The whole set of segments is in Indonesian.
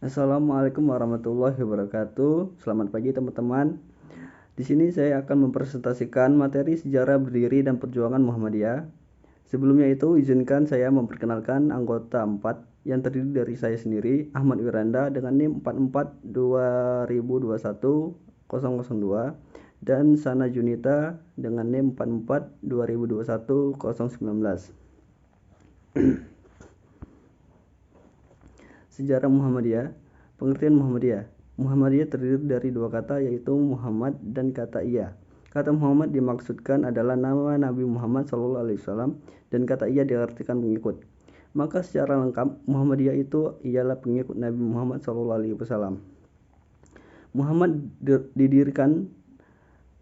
Assalamualaikum warahmatullahi wabarakatuh. Selamat pagi teman-teman. Di sini saya akan mempresentasikan materi sejarah berdiri dan perjuangan Muhammadiyah. Sebelumnya itu izinkan saya memperkenalkan anggota 4 yang terdiri dari saya sendiri, Ahmad Wiranda dengan NIM 44-2021-002 dan Sana Junita dengan NIM 44-2021-019. Sejarah Muhammadiyah. Pengertian Muhammadiyah. Muhammadiyah terdiri dari dua kata, yaitu Muhammad dan kata iya. Kata Muhammad dimaksudkan adalah nama Nabi Muhammad SAW dan kata iya diartikan pengikut. Maka secara lengkap Muhammadiyah itu ialah pengikut Nabi Muhammad SAW.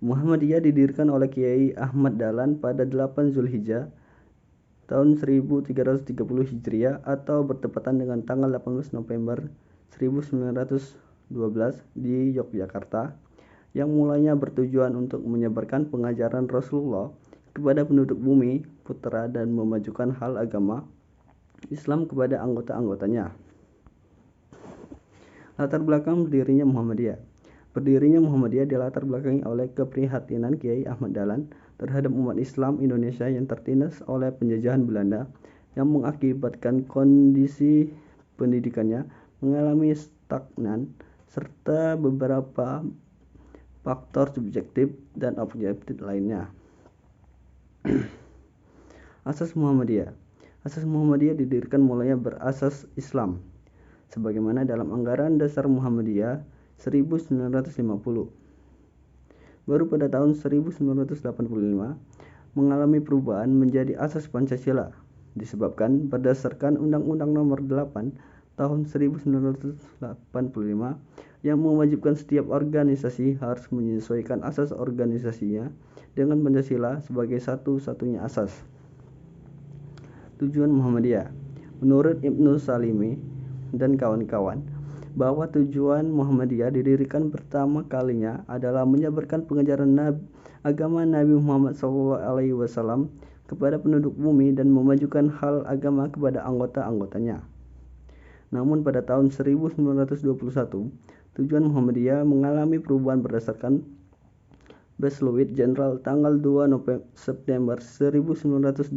Muhammadiyah didirikan oleh Kiai Ahmad Dahlan pada 8 Zulhijjah tahun 1330 Hijriah atau bertepatan dengan tanggal 18 November 1912 di Yogyakarta, yang mulanya bertujuan untuk menyebarkan pengajaran Rasulullah kepada penduduk bumi putra dan memajukan hal agama Islam kepada anggota-anggotanya. Latar belakang berdirinya Muhammadiyah. Berdirinya Muhammadiyah dilatar belakangi oleh keprihatinan Kiai Ahmad Dahlan terhadap umat Islam Indonesia yang tertindas oleh penjajahan Belanda, yang mengakibatkan kondisi pendidikannya mengalami stagnan serta beberapa faktor subjektif dan objektif lainnya. Asas Muhammadiyah. Asas Muhammadiyah didirikan mulanya berasas Islam, sebagaimana dalam Anggaran Dasar Muhammadiyah 1950. Baru pada tahun 1985 mengalami perubahan menjadi asas Pancasila, disebabkan berdasarkan Undang-Undang Nomor 8 tahun 1985 yang mewajibkan setiap organisasi harus menyesuaikan asas organisasinya dengan Pancasila sebagai satu-satunya asas. Tujuan Muhammadiyah. Menurut Ibnu Salimi dan kawan-kawan, bahwa tujuan Muhammadiyah didirikan pertama kalinya adalah menyebarkan pengajaran agama Nabi Muhammad SAW kepada penduduk bumi dan memajukan hal agama kepada anggota-anggotanya. Namun pada tahun 1921, tujuan Muhammadiyah mengalami perubahan berdasarkan Besluit Jenderal tanggal 2 September 1912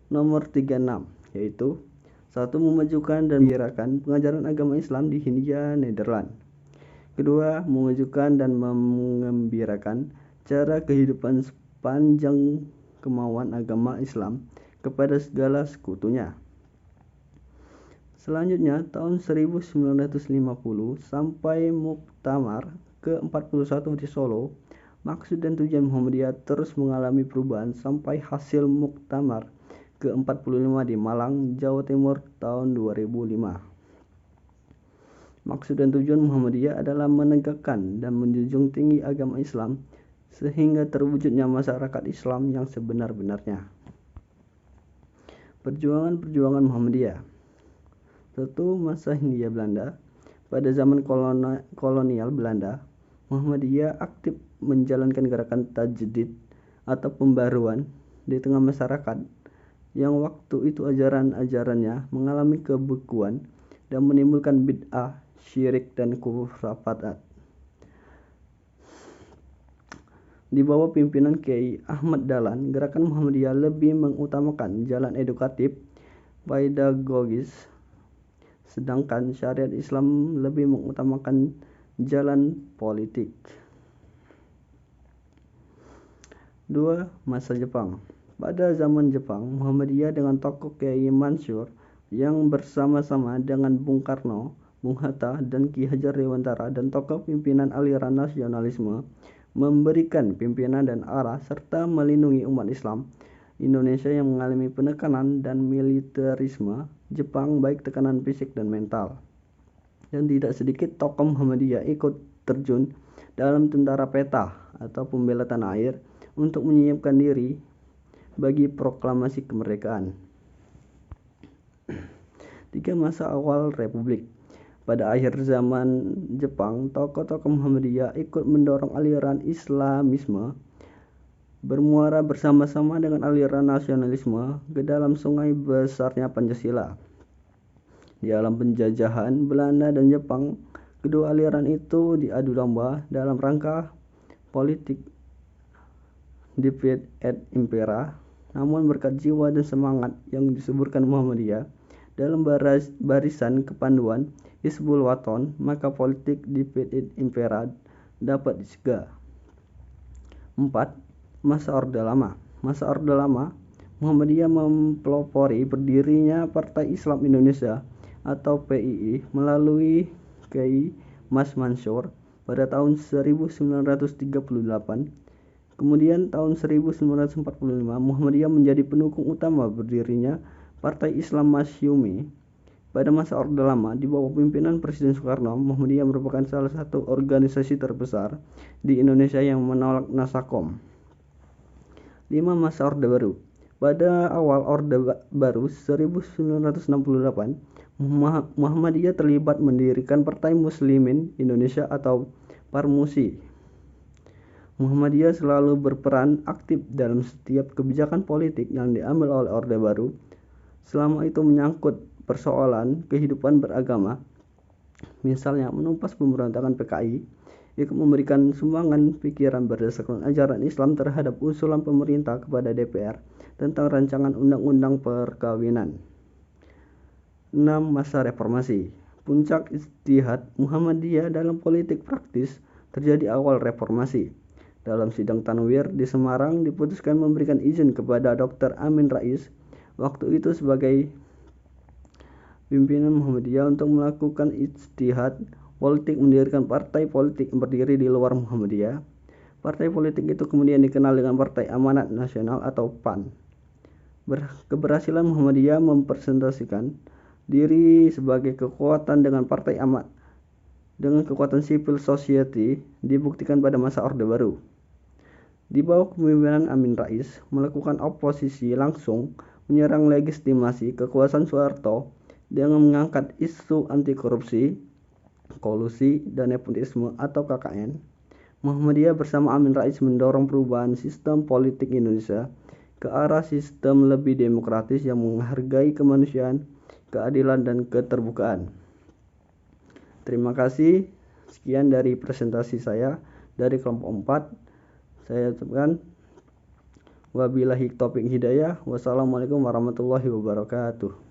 nomor 36, yaitu 1. Memajukan dan menggirakan pengajaran agama Islam di Hindia, Nederland. 2. Memajukan dan mengembirakan cara kehidupan sepanjang kemauan agama Islam kepada segala sekutunya. Selanjutnya, tahun 1950 sampai Muktamar ke-41 di Solo, maksud dan tujuan Muhammadiyah terus mengalami perubahan sampai hasil Muktamar ke-45 di Malang, Jawa Timur tahun 2005. Maksud dan tujuan Muhammadiyah adalah menegakkan dan menjunjung tinggi agama Islam sehingga terwujudnya masyarakat Islam yang sebenar-benarnya. Perjuangan Muhammadiyah. 1. Masa Hindia Belanda. Pada zaman kolonial Belanda, Muhammadiyah aktif menjalankan gerakan tajdid atau pembaruan di tengah masyarakat yang waktu itu ajaran-ajarannya mengalami kebekuan dan menimbulkan bid'ah, syirik, dan khurafat. Di bawah pimpinan Kiai Ahmad Dahlan, gerakan Muhammadiyah lebih mengutamakan jalan edukatif, pedagogis, sedangkan syariat Islam lebih mengutamakan jalan politik. 2. Masa Jepang. Pada zaman Jepang, Muhammadiyah dengan tokoh Kiai Mansur yang bersama-sama dengan Bung Karno, Bung Hatta, dan Ki Hajar Dewantara dan tokoh pimpinan aliran nasionalisme memberikan pimpinan dan arah serta melindungi umat Islam Indonesia yang mengalami penekanan dan militerisme Jepang, baik tekanan fisik dan mental. Dan tidak sedikit tokoh Muhammadiyah ikut terjun dalam tentara peta atau pembela tanah air untuk menyiapkan diri bagi proklamasi kemerdekaan. 3. Masa awal Republik. Pada akhir zaman Jepang, tokoh-tokoh Muhammadiyah ikut mendorong aliran Islamisme bermuara bersama-sama dengan aliran nasionalisme ke dalam sungai besarnya Pancasila. Di dalam penjajahan Belanda dan Jepang, kedua aliran itu diadu domba dalam rangka politik divide et impera. Namun berkat jiwa dan semangat yang disuburkan Muhammadiyah dalam barisan kepanduan Hizbul Wathan, maka politik divide et impera dapat dicegah. 4. Masa Orde Lama. Masa Orde Lama, Muhammadiyah mempelopori berdirinya Partai Islam Indonesia atau PII melalui Kiai Mas Mansur pada tahun 1938. Kemudian tahun 1945 Muhammadiyah menjadi pendukung utama berdirinya Partai Islam Masyumi. Pada masa Orde Lama di bawah pimpinan Presiden Soekarno, Muhammadiyah merupakan salah satu organisasi terbesar di Indonesia yang menolak Nasakom. 5. Masa Orde Baru. Pada awal Orde Baru 1968, Muhammadiyah terlibat mendirikan Partai Muslimin Indonesia atau Parmusi. Muhammadiyah selalu berperan aktif dalam setiap kebijakan politik yang diambil oleh Orde Baru selama itu menyangkut persoalan kehidupan beragama, misalnya menumpas pemberontakan PKI, ikut memberikan sumbangan pikiran berdasarkan ajaran Islam terhadap usulan pemerintah kepada DPR tentang rancangan undang-undang perkawinan. 6. Masa Reformasi. Puncak ijtihad Muhammadiyah dalam politik praktis terjadi awal reformasi. Dalam sidang Tanwir di Semarang diputuskan memberikan izin kepada Dr. Amin Rais waktu itu sebagai pimpinan Muhammadiyah untuk melakukan ijtihad politik mendirikan partai politik yang berdiri di luar Muhammadiyah. Partai politik itu kemudian dikenal dengan Partai Amanat Nasional atau PAN. Keberhasilan Muhammadiyah mempresentasikan diri sebagai kekuatan dengan partai amat dengan kekuatan civil society dibuktikan pada masa Orde Baru. Di bawah kepemimpinan Amin Rais melakukan oposisi langsung menyerang legitimasi kekuasaan Soeharto dengan mengangkat isu anti korupsi, kolusi, dan nepotisme atau KKN. Muhammadiyah bersama Amin Rais mendorong perubahan sistem politik Indonesia ke arah sistem lebih demokratis yang menghargai kemanusiaan, keadilan, dan keterbukaan. Terima kasih. Sekian dari presentasi saya dari kelompok 4. Saya ucapkan wabillahi taufiq hidayah. Wassalamualaikum warahmatullahi wabarakatuh.